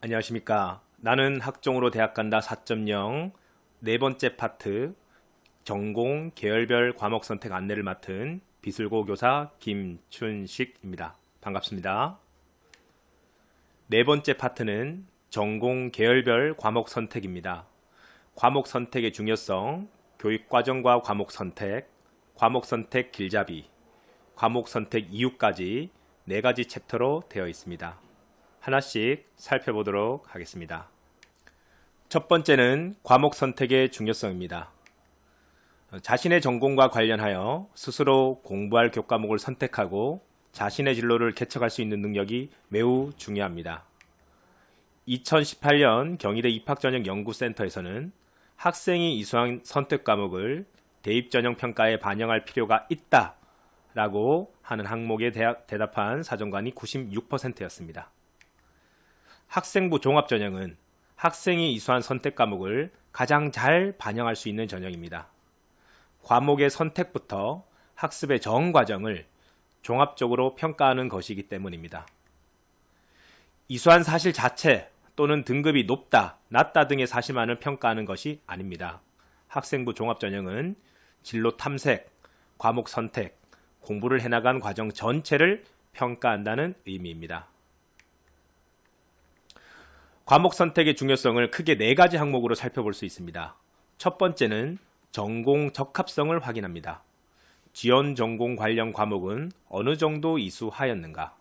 안녕하십니까. 나는 학종으로 대학 간다 4.0 네 번째 파트 전공 계열별 과목 선택 안내를 맡은 비술고 교사 김춘식입니다. 반갑습니다. 네 번째 파트는 전공 계열별 과목 선택입니다. 과목 선택의 중요성, 교육과정과 과목 선택 길잡이, 과목 선택 이유까지 4가지 챕터로 되어 있습니다. 하나씩 살펴보도록 하겠습니다. 첫 번째는 과목 선택의 중요성입니다. 자신의 전공과 관련하여 스스로 공부할 교과목을 선택하고 자신의 진로를 개척할 수 있는 능력이 매우 중요합니다. 2018년 경희대 입학전형연구센터에서는 학생이 이수한 선택 과목을 대입전형 평가에 반영할 필요가 있다 라고 하는 항목에 대답한 사정관이 96%였습니다. 학생부 종합전형은 학생이 이수한 선택 과목을 가장 잘 반영할 수 있는 전형입니다. 과목의 선택부터 학습의 전 과정을 종합적으로 평가하는 것이기 때문입니다. 이수한 사실 자체 또는 등급이 높다, 낮다 등의 사실만을 평가하는 것이 아닙니다. 학생부 종합전형은 진로 탐색, 과목 선택, 공부를 해나간 과정 전체를 평가한다는 의미입니다. 과목 선택의 중요성을 크게 4가지 항목으로 살펴볼 수 있습니다. 첫 번째는 전공 적합성을 확인합니다. 지원 전공 관련 과목은 어느 정도 이수하였는가?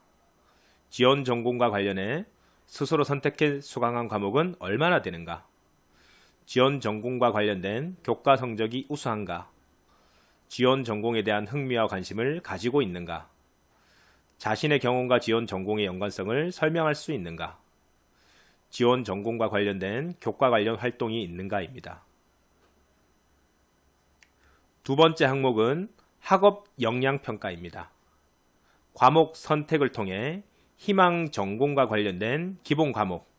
지원 전공과 관련해 스스로 선택해 수강한 과목은 얼마나 되는가? 지원 전공과 관련된 교과 성적이 우수한가? 지원 전공에 대한 흥미와 관심을 가지고 있는가? 자신의 경험과 지원 전공의 연관성을 설명할 수 있는가? 지원 전공과 관련된 교과 관련 활동이 있는가입니다. 두 번째 항목은 학업 역량 평가입니다. 과목 선택을 통해 희망 전공과 관련된 기본 과목,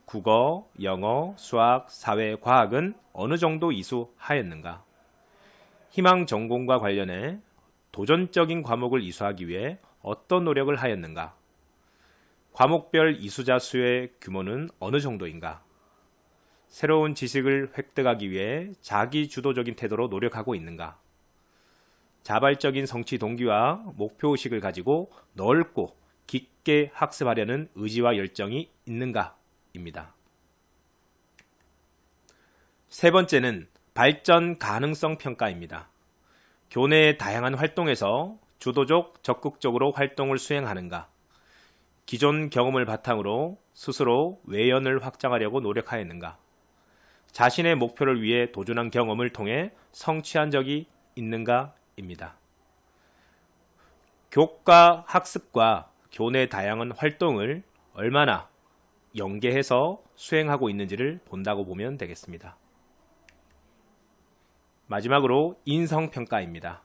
국어, 영어, 수학, 사회, 과학은 어느 정도 이수하였는가? 희망 전공과 관련해 도전적인 과목을 이수하기 위해 어떤 노력을 하였는가? 과목별 이수자 수의 규모는 어느 정도인가? 새로운 지식을 획득하기 위해 자기 주도적인 태도로 노력하고 있는가? 자발적인 성취 동기와 목표의식을 가지고 넓고 깊게 학습하려는 의지와 열정이 있는가입니다. 세 번째는 발전 가능성 평가입니다. 교내의 다양한 활동에서 주도적, 적극적으로 활동을 수행하는가? 기존 경험을 바탕으로 스스로 외연을 확장하려고 노력하였는가? 자신의 목표를 위해 도전한 경험을 통해 성취한 적이 있는가입니다. 교과 학습과 교내 다양한 활동을 얼마나 연계해서 수행하고 있는지를 본다고 보면 되겠습니다. 마지막으로 인성평가입니다.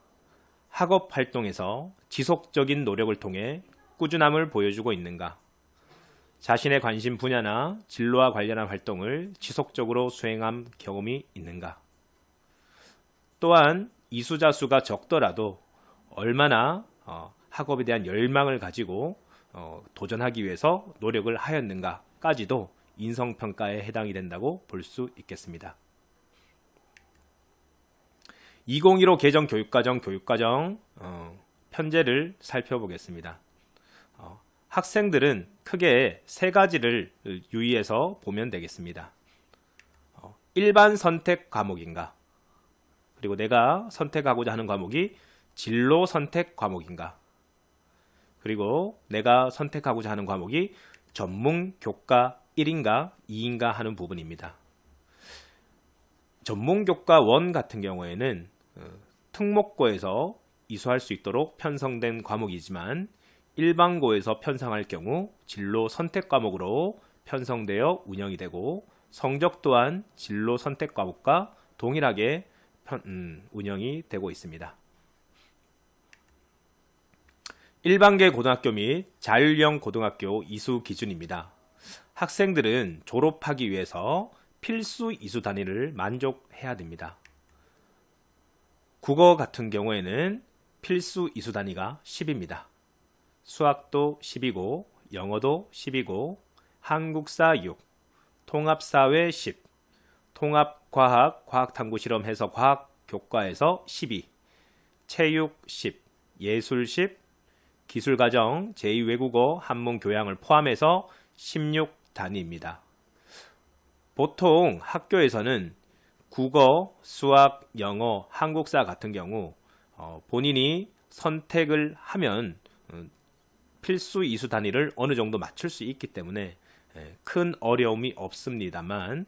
학업 활동에서 지속적인 노력을 통해 꾸준함을 보여주고 있는가? 자신의 관심 분야나 진로와 관련한 활동을 지속적으로 수행한 경험이 있는가? 또한 이수자 수가 적더라도 얼마나 학업에 대한 열망을 가지고 도전하기 위해서 노력을 하였는가까지도 인성평가에 해당이 된다고 볼 수 있겠습니다. 2015 개정 교육과정 편제를 살펴보겠습니다. 학생들은 크게 3가지를 유의해서 보면 되겠습니다. 일반 선택 과목인가? 그리고 내가 선택하고자 하는 과목이 진로 선택 과목인가? 그리고 내가 선택하고자 하는 과목이 전문 교과 1인가 2인가 하는 부분입니다. 전문 교과 1 같은 경우에는 특목고에서 이수할 수 있도록 편성된 과목이지만 일반고에서 편성할 경우 진로 선택 과목으로 편성되어 운영이 되고 성적 또한 진로 선택 과목과 동일하게 운영이 되고 있습니다. 일반계 고등학교 및 자율형 고등학교 이수 기준입니다. 학생들은 졸업하기 위해서 필수 이수 단위를 만족해야 됩니다. 국어 같은 경우에는 필수 이수 단위가 10입니다. 수학도 10이고 영어도 10이고 한국사 6, 통합사회 10, 통합과학, 과학탐구실험 해서 과학교과에서 12, 체육 10, 예술 10, 기술과정, 제2외국어, 한문교양을 포함해서 16단위입니다. 보통 학교에서는 국어, 수학, 영어, 한국사 같은 경우 본인이 선택을 하면 필수 이수 단위를 어느 정도 맞출 수 있기 때문에 큰 어려움이 없습니다만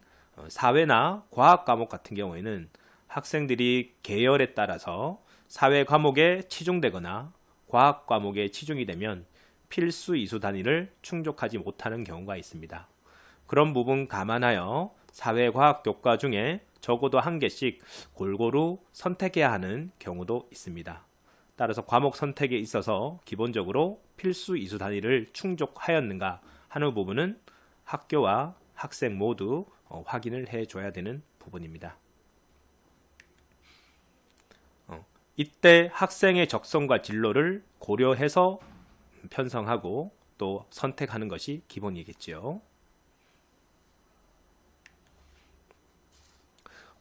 사회나 과학 과목 같은 경우에는 학생들이 계열에 따라서 사회 과목에 치중되거나 과학 과목에 치중이 되면 필수 이수 단위를 충족하지 못하는 경우가 있습니다. 그런 부분 감안하여 사회과학 교과 중에 적어도 한 개씩 골고루 선택해야 하는 경우도 있습니다. 따라서 과목 선택에 있어서 기본적으로 필수 이수 단위를 충족하였는가 하는 부분은 학교와 학생 모두 확인을 해줘야 되는 부분입니다. 이때 학생의 적성과 진로를 고려해서 편성하고 또 선택하는 것이 기본이겠지요.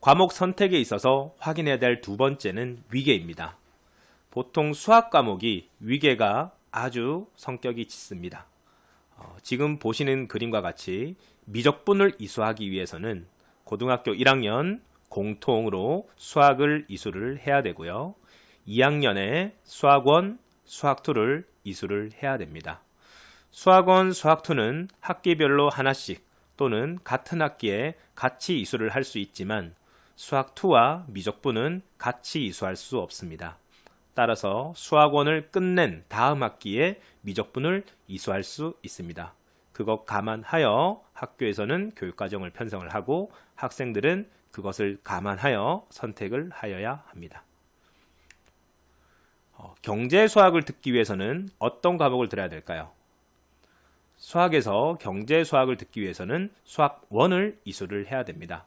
과목 선택에 있어서 확인해야 될 두 번째는 위계입니다. 보통 수학 과목이 위계가 아주 성격이 짙습니다. 지금 보시는 그림과 같이 미적분을 이수하기 위해서는 고등학교 1학년 공통으로 수학을 이수를 해야 되고요. 2학년에 수학원, 수학2를 이수를 해야 됩니다. 수학원, 수학2는 학기별로 하나씩 또는 같은 학기에 같이 이수를 할 수 있지만 수학2와 미적분은 같이 이수할 수 없습니다. 따라서 수학원을 끝낸 다음 학기에 미적분을 이수할 수 있습니다. 그것 감안하여 학교에서는 교육과정을 편성을 하고 학생들은 그것을 감안하여 선택을 하여야 합니다. 경제 수학을 듣기 위해서는 어떤 과목을 들어야 될까요? 수학에서 경제 수학을 듣기 위해서는 수학 1을 이수를 해야 됩니다.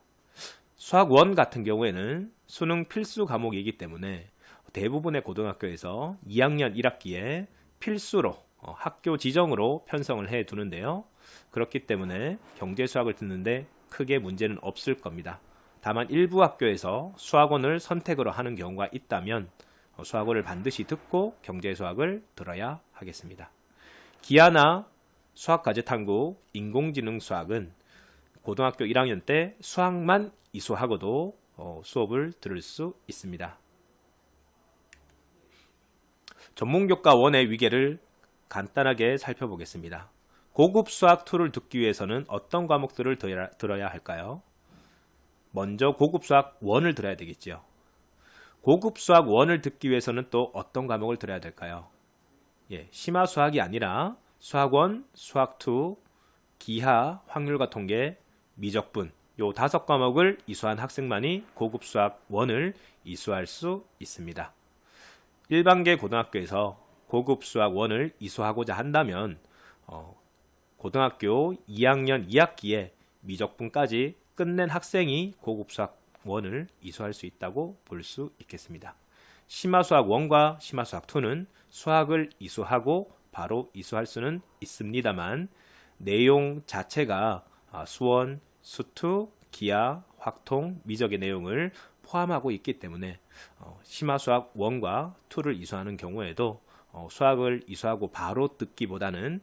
수학 1 같은 경우에는 수능 필수 과목이기 때문에 대부분의 고등학교에서 2학년 1학기에 필수로 학교 지정으로 편성을 해 두는데요. 그렇기 때문에 경제 수학을 듣는데 크게 문제는 없을 겁니다. 다만 일부 학교에서 수학원을 선택으로 하는 경우가 있다면 수학원을 반드시 듣고 경제 수학을 들어야 하겠습니다. 기하나 수학과제탐구, 인공지능 수학은 고등학교 1학년 때 수학만 이수하고도 수업을 들을 수 있습니다. 전문교과 1의 위계를 간단하게 살펴보겠습니다. 고급 수학 2를 듣기 위해서는 어떤 과목들을 들어야 할까요? 먼저 고급 수학 1을 들어야 되겠죠. 고급 수학 1을 듣기 위해서는 또 어떤 과목을 들어야 될까요? 심화 수학이 아니라 수학 1, 수학 2, 기하, 확률과 통계, 미적분 요 5과목을 이수한 학생만이 고급 수학 1을 이수할 수 있습니다. 일반계 고등학교에서 고급 수학 1을 이수하고자 한다면 고등학교 2학년 2학기에 미적분까지 끝낸 학생이 고급 수학 1을 이수할 수 있다고 볼 수 있겠습니다. 심화 수학 1과 심화 수학 2는 수학을 이수하고 바로 이수할 수는 있습니다만 내용 자체가 수원, 수투, 기하, 확통, 미적의 내용을 포함하고 있기 때문에 심화 수학 1과 2를 이수하는 경우에도 수학을 이수하고 바로 듣기보다는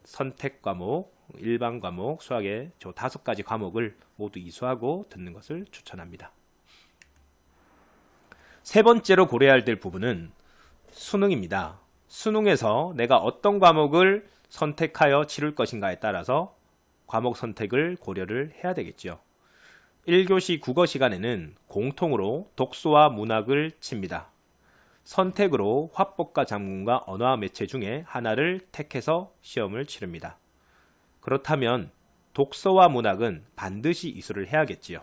선택 과목, 일반 과목, 수학의 저 5가지 과목을 모두 이수하고 듣는 것을 추천합니다. 세 번째로 고려해야 될 부분은 수능입니다. 수능에서 내가 어떤 과목을 선택하여 치를 것인가에 따라서 과목 선택을 고려를 해야 되겠죠. 1교시 국어 시간에는 공통으로 독서와 문학을 칩니다. 선택으로 화법과 작문과 언어와 매체 중에 하나를 택해서 시험을 치릅니다. 그렇다면 독서와 문학은 반드시 이수를 해야겠지요.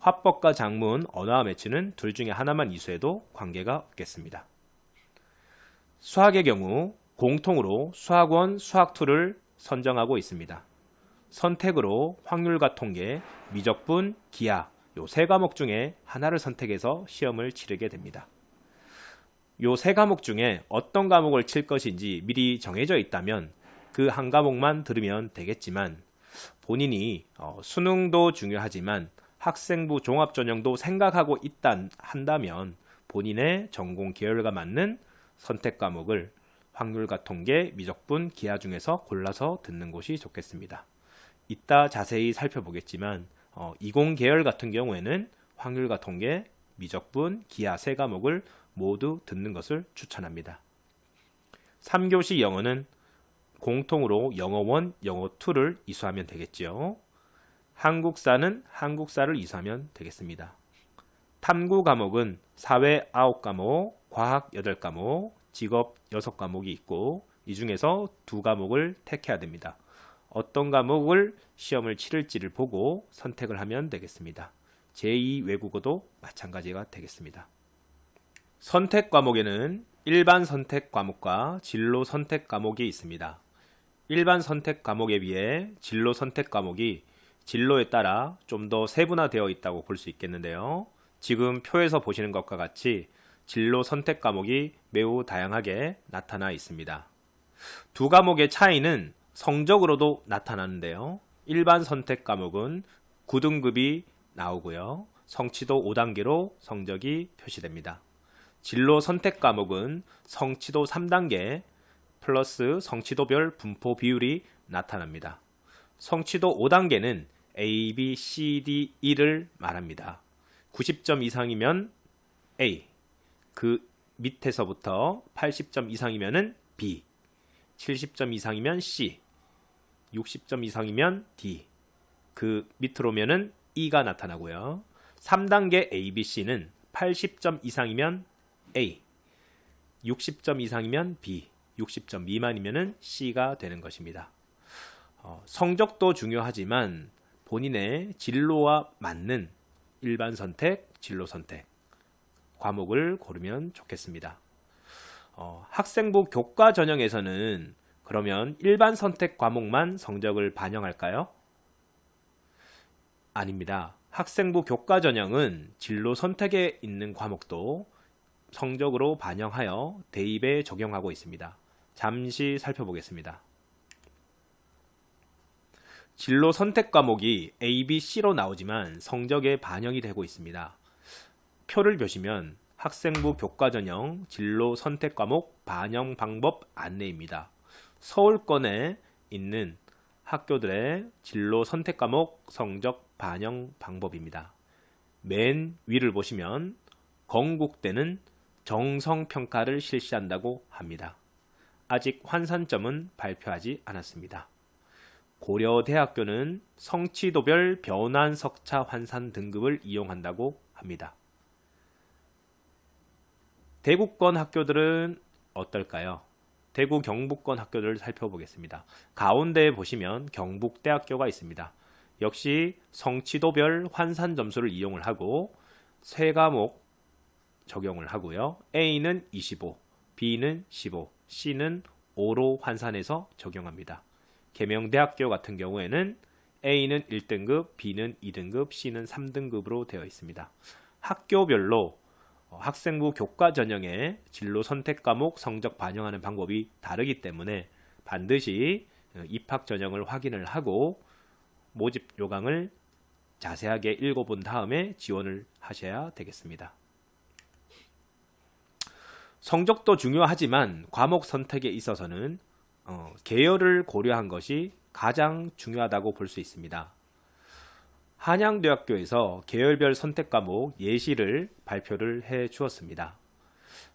화법과 작문, 언어와 매체는 둘 중에 하나만 이수해도 관계가 없겠습니다. 수학의 경우 공통으로 수학 1, 수학 2를 선정하고 있습니다. 선택으로 확률과 통계, 미적분, 기하 요 3과목 중에 하나를 선택해서 시험을 치르게 됩니다. 요 3과목 중에 어떤 과목을 칠 것인지 미리 정해져 있다면 그 한 과목만 들으면 되겠지만 본인이 수능도 중요하지만 학생부 종합전형도 생각하고 있다 한다면 본인의 전공 계열과 맞는 선택 과목을 확률과 통계, 미적분, 기하 중에서 골라서 듣는 것이 좋겠습니다. 이따 자세히 살펴보겠지만 이공 계열 같은 경우에는 확률과 통계, 미적분, 기하 세 과목을 모두 듣는 것을 추천합니다. 3교시 영어는 공통으로 영어 1, 영어 2를 이수하면 되겠죠. 한국사는 한국사를 이수하면 되겠습니다. 탐구 과목은 사회 9과목, 과학 8과목, 직업 6과목이 있고 이 중에서 2과목을 택해야 됩니다. 어떤 과목을 시험을 치를지를 보고 선택을 하면 되겠습니다. 제2 외국어도 마찬가지가 되겠습니다. 선택 과목에는 일반 선택 과목과 진로 선택 과목이 있습니다. 일반 선택 과목에 비해 진로 선택 과목이 진로에 따라 좀 더 세분화되어 있다고 볼 수 있겠는데요. 지금 표에서 보시는 것과 같이 진로 선택 과목이 매우 다양하게 나타나 있습니다. 두 과목의 차이는 성적으로도 나타나는데요. 일반 선택 과목은 9등급이 나오고요. 성취도 5단계로 성적이 표시됩니다. 진로 선택 과목은 성취도 3단계 플러스 성취도별 분포 비율이 나타납니다. 성취도 5단계는 A, B, C, D, E를 말합니다. 90점 이상이면 A, 그 밑에서부터 80점 이상이면 B, 70점 이상이면 C, 60점 이상이면 D, 그 밑으로 오면은 E가 나타나고요. 3단계 A, B, C는 80점 이상이면 A, 60점 이상이면 B, 60점 미만이면 C가 되는 것입니다. 성적도 중요하지만 본인의 진로와 맞는 일반 선택, 진로 선택 과목을 고르면 좋겠습니다. 학생부 교과 전형에서는 그러면 일반 선택 과목만 성적을 반영할까요? 아닙니다. 학생부 교과 전형은 진로 선택에 있는 과목도 성적으로 반영하여 대입에 적용하고 있습니다. 잠시 살펴보겠습니다. 진로 선택 과목이 A, B, C로 나오지만 성적에 반영이 되고 있습니다. 표를 보시면 학생부 교과 전형 진로 선택 과목 반영 방법 안내입니다. 서울권에 있는 학교들의 진로 선택 과목 성적 반영 방법입니다. 맨 위를 보시면 건국대는 정성평가를 실시한다고 합니다. 아직 환산점은 발표하지 않았습니다. 고려대학교는 성취도별 변환 석차 환산 등급을 이용한다고 합니다. 대구권 학교들은 어떨까요? 대구 경북권 학교들을 살펴보겠습니다. 가운데에 보시면 경북대학교가 있습니다. 역시 성취도별 환산 점수를 이용을 하고 세 과목 적용을 하고요. A는 25, B는 15, C는 5로 환산해서 적용합니다. 계명대학교 같은 경우에는 A는 1등급, B는 2등급, C는 3등급으로 되어 있습니다. 학교별로 학생부 교과 전형의 진로 선택 과목 성적 반영하는 방법이 다르기 때문에 반드시 입학 전형을 확인을 하고 모집 요강을 자세하게 읽어본 다음에 지원을 하셔야 되겠습니다. 성적도 중요하지만 과목 선택에 있어서는 계열을 고려한 것이 가장 중요하다고 볼 수 있습니다. 한양대학교에서 계열별 선택 과목 예시를 발표를 해 주었습니다.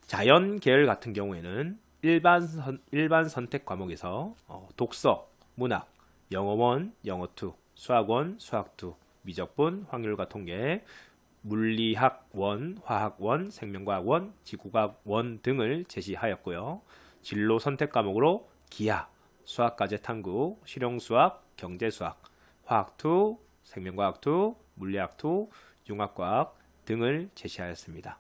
자연 계열 같은 경우에는 일반 선택 과목에서 독서, 문학, 영어 1, 영어 2, 수학 1, 수학 2, 미적분, 확률과 통계, 물리학 1, 화학 1, 생명과학 1, 지구과학 1 등을 제시하였고요. 진로 선택 과목으로 기하, 수학과제 탐구, 실용수학, 경제수학, 화학 2, 생명과학 2, 물리학 2, 융합과학 등을 제시하였습니다.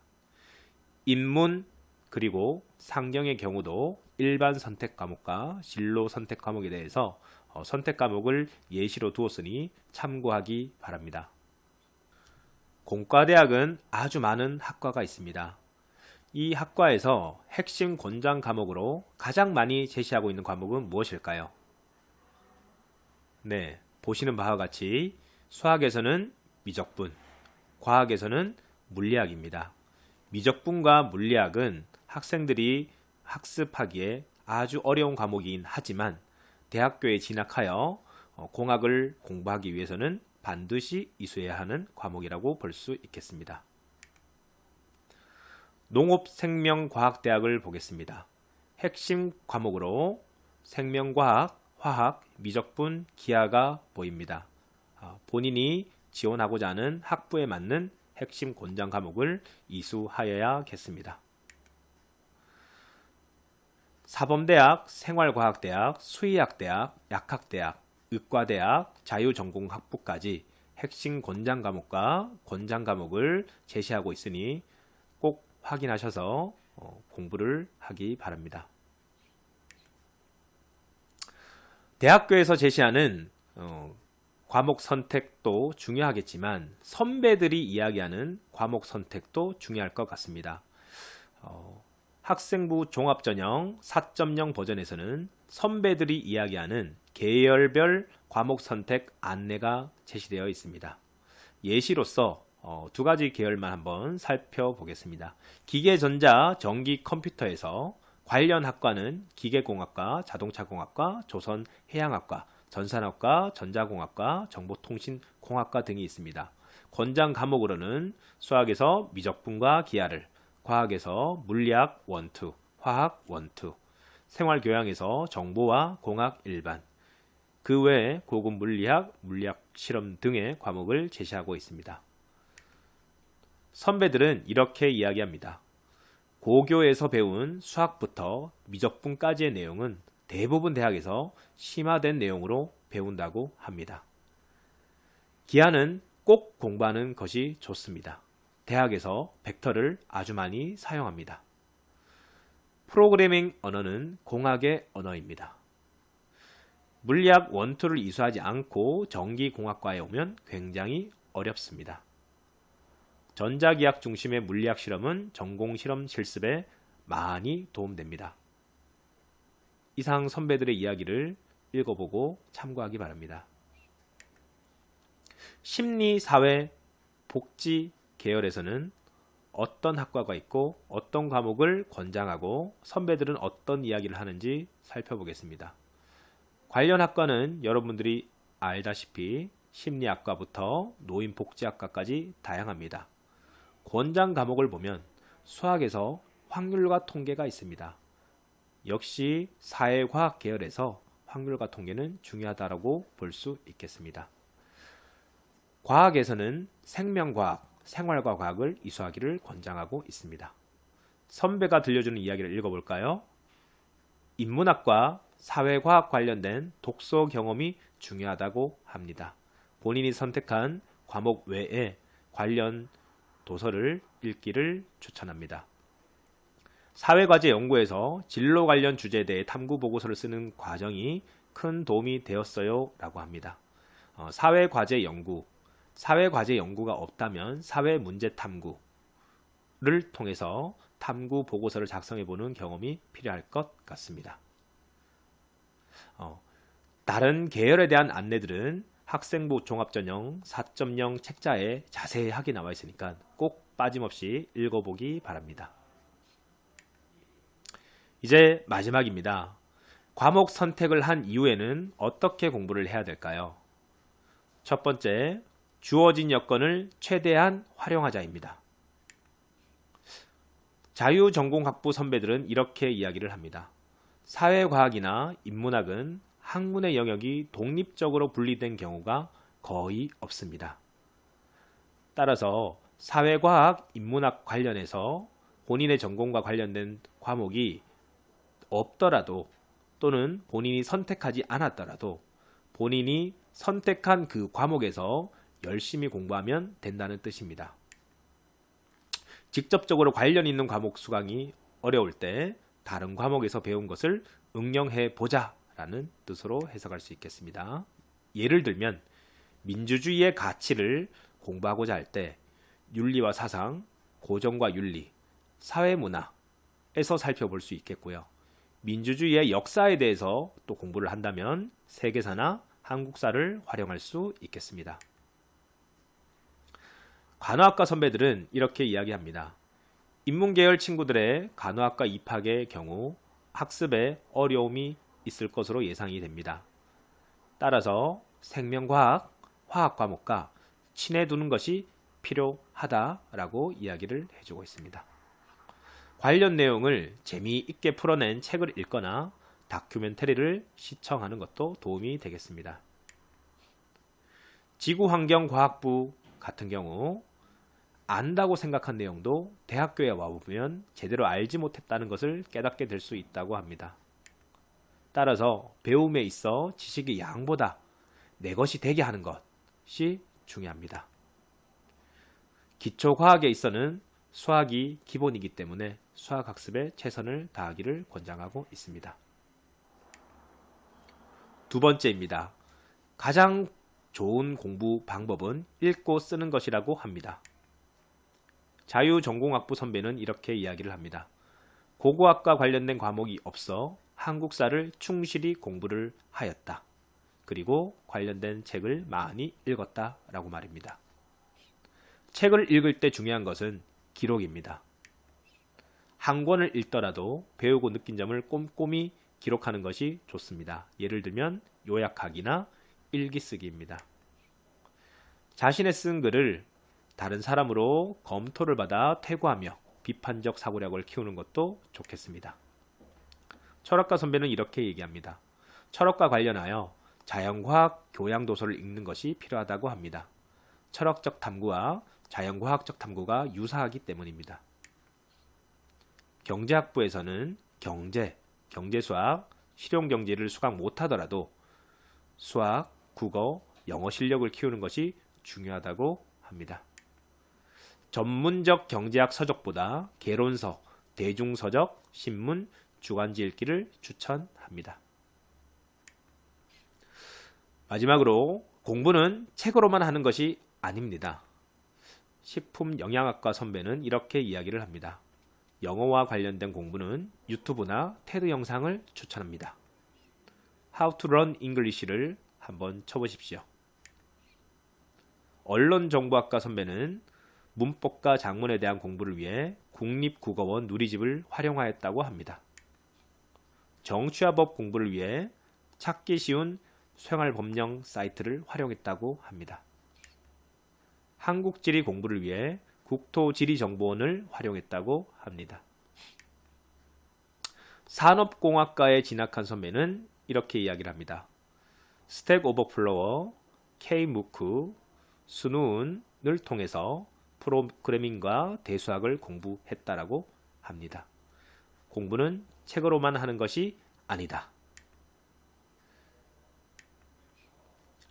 인문 그리고 상경의 경우도 일반 선택 과목과 진로 선택 과목에 대해서 선택 과목을 예시로 두었으니 참고하기 바랍니다. 공과대학은 아주 많은 학과가 있습니다. 이 학과에서 핵심 권장 과목으로 가장 많이 제시하고 있는 과목은 무엇일까요? 네, 보시는 바와 같이 수학에서는 미적분, 과학에서는 물리학입니다. 미적분과 물리학은 학생들이 학습하기에 아주 어려운 과목이긴 하지만 대학교에 진학하여 공학을 공부하기 위해서는 반드시 이수해야 하는 과목이라고 볼 수 있겠습니다. 농업생명과학대학을 보겠습니다. 핵심 과목으로 생명과학, 화학, 미적분, 기하가 보입니다. 본인이 지원하고자 하는 학부에 맞는 핵심 권장 과목을 이수하여야겠습니다. 사범대학, 생활과학대학, 수의학대학, 약학대학, 의과대학, 자유전공학부까지 핵심 권장 과목과 권장 과목을 제시하고 있으니 꼭 확인하셔서 공부를 하기 바랍니다. 대학교에서 제시하는 과목 선택도 중요하겠지만 선배들이 이야기하는 과목 선택도 중요할 것 같습니다. 학생부 종합전형 4.0 버전에서는 선배들이 이야기하는 계열별 과목 선택 안내가 제시되어 있습니다. 예시로서 두 가지 계열만 한번 살펴보겠습니다. 기계전자, 전기컴퓨터에서 관련 학과는 기계공학과, 자동차공학과, 조선해양학과, 전산학과, 전자공학과, 정보통신공학과 등이 있습니다. 권장 과목으로는 수학에서 미적분과 기하를, 과학에서 물리학 1, 2, 화학 1, 2, 생활교양에서 정보와 공학 일반, 그 외에 고급 물리학, 물리학 실험 등의 과목을 제시하고 있습니다. 선배들은 이렇게 이야기합니다. 고교에서 배운 수학부터 미적분까지의 내용은 대부분 대학에서 심화된 내용으로 배운다고 합니다. 기하는 꼭 공부하는 것이 좋습니다. 대학에서 벡터를 아주 많이 사용합니다. 프로그래밍 언어는 공학의 언어입니다. 물리학 1, 2를 이수하지 않고 전기공학과에 오면 굉장히 어렵습니다. 전자기학 중심의 물리학 실험은 전공실험 실습에 많이 도움됩니다. 이상 선배들의 이야기를 읽어보고 참고하기 바랍니다. 심리, 사회, 복지 계열에서는 어떤 학과가 있고 어떤 과목을 권장하고 선배들은 어떤 이야기를 하는지 살펴보겠습니다. 관련 학과는 여러분들이 알다시피 심리학과부터 노인복지학과까지 다양합니다. 권장 과목을 보면 수학에서 확률과 통계가 있습니다. 역시 사회과학 계열에서 확률과 통계는 중요하다고 볼 수 있겠습니다. 과학에서는 생명과학, 생활과학을 이수하기를 권장하고 있습니다. 선배가 들려주는 이야기를 읽어볼까요? 인문학과 사회과학 관련된 독서 경험이 중요하다고 합니다. 본인이 선택한 과목 외에 관련 도서를 읽기를 추천합니다. 사회과제 연구에서 진로 관련 주제에 대해 탐구 보고서를 쓰는 과정이 큰 도움이 되었어요 라고 합니다. 사회과제 연구가 없다면 사회문제 탐구를 통해서 탐구 보고서를 작성해 보는 경험이 필요할 것 같습니다. 다른 계열에 대한 안내들은 학생부 종합전형 4.0 책자에 자세하게 나와 있으니까 꼭 빠짐없이 읽어보기 바랍니다. 이제 마지막입니다. 과목 선택을 한 이후에는 어떻게 공부를 해야 될까요? 첫 번째, 주어진 여건을 최대한 활용하자입니다. 자유전공학부 선배들은 이렇게 이야기를 합니다. 사회과학이나 인문학은 학문의 영역이 독립적으로 분리된 경우가 거의 없습니다. 따라서 사회과학, 인문학 관련해서 본인의 전공과 관련된 과목이 없더라도 또는 본인이 선택하지 않았더라도 본인이 선택한 그 과목에서 열심히 공부하면 된다는 뜻입니다. 직접적으로 관련 있는 과목 수강이 어려울 때 다른 과목에서 배운 것을 응용해 보자 라는 뜻으로 해석할 수 있겠습니다. 예를 들면 민주주의의 가치를 공부하고자 할 때 윤리와 사상, 고정과 윤리, 사회문화에서 살펴볼 수 있겠고요. 민주주의의 역사에 대해서 또 공부를 한다면 세계사나 한국사를 활용할 수 있겠습니다. 간호학과 선배들은 이렇게 이야기합니다. 인문계열 친구들의 간호학과 입학의 경우 학습에 어려움이 있을 것으로 예상이 됩니다. 따라서 생명과학, 화학 과목과 친해두는 것이 필요하다라고 이야기를 해주고 있습니다. 관련 내용을 재미있게 풀어낸 책을 읽거나 다큐멘터리를 시청하는 것도 도움이 되겠습니다. 지구환경과학부 같은 경우 안다고 생각한 내용도 대학교에 와보면 제대로 알지 못했다는 것을 깨닫게 될 수 있다고 합니다. 따라서 배움에 있어 지식의 양보다 내 것이 되게 하는 것이 중요합니다. 기초과학에 있어서는 수학이 기본이기 때문에 수학학습에 최선을 다하기를 권장하고 있습니다. 두 번째입니다. 가장 좋은 공부 방법은 읽고 쓰는 것이라고 합니다. 자유전공학부 선배는 이렇게 이야기를 합니다. 고고학과 관련된 과목이 없어 한국사를 충실히 공부를 하였다. 그리고 관련된 책을 많이 읽었다 라고 말입니다. 책을 읽을 때 중요한 것은 기록입니다. 한 권을 읽더라도 배우고 느낀 점을 꼼꼼히 기록하는 것이 좋습니다. 예를 들면 요약하기나 일기 쓰기입니다. 자신의 쓴 글을 다른 사람으로 검토를 받아 퇴고하며 비판적 사고력을 키우는 것도 좋겠습니다. 철학과 선배는 이렇게 얘기합니다. 철학과 관련하여 자연과학 교양도서를 읽는 것이 필요하다고 합니다. 철학적 탐구와 자연과학적 탐구가 유사하기 때문입니다. 경제학부에서는 경제, 경제수학, 실용경제를 수강 못하더라도 수학, 국어, 영어 실력을 키우는 것이 중요하다고 합니다. 전문적 경제학 서적보다 개론서, 대중서적, 신문, 주간지 읽기를 추천합니다. 마지막으로 공부는 책으로만 하는 것이 아닙니다. 식품영양학과 선배는 이렇게 이야기를 합니다. 영어와 관련된 공부는 유튜브나 테드 영상을 추천합니다. How to Learn English를 한번 쳐보십시오. 언론정보학과 선배는 문법과 작문에 대한 공부를 위해 국립국어원 누리집을 활용하였다고 합니다. 정취화법 공부를 위해 찾기 쉬운 생활법령 사이트를 활용했다고 합니다. 한국지리 공부를 위해 국토지리정보원을 활용했다고 합니다. 산업공학과에 진학한 선배는 이렇게 이야기를 합니다. 스택 오버플로어, K-MOOC, 수누운을 통해서 프로그래밍과 대수학을 공부했다라고 합니다. 공부는 책으로만 하는 것이 아니다.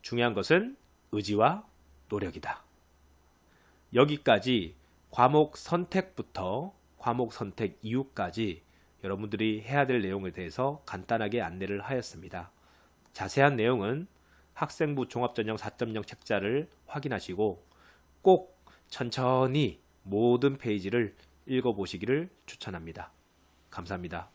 중요한 것은 의지와 노력이다. 여기까지 과목 선택부터 과목 선택 이후까지 여러분들이 해야 될 내용에 대해서 간단하게 안내를 하였습니다. 자세한 내용은 학생부 종합전형 4.0 책자를 확인하시고 꼭 천천히 모든 페이지를 읽어보시기를 추천합니다. 감사합니다.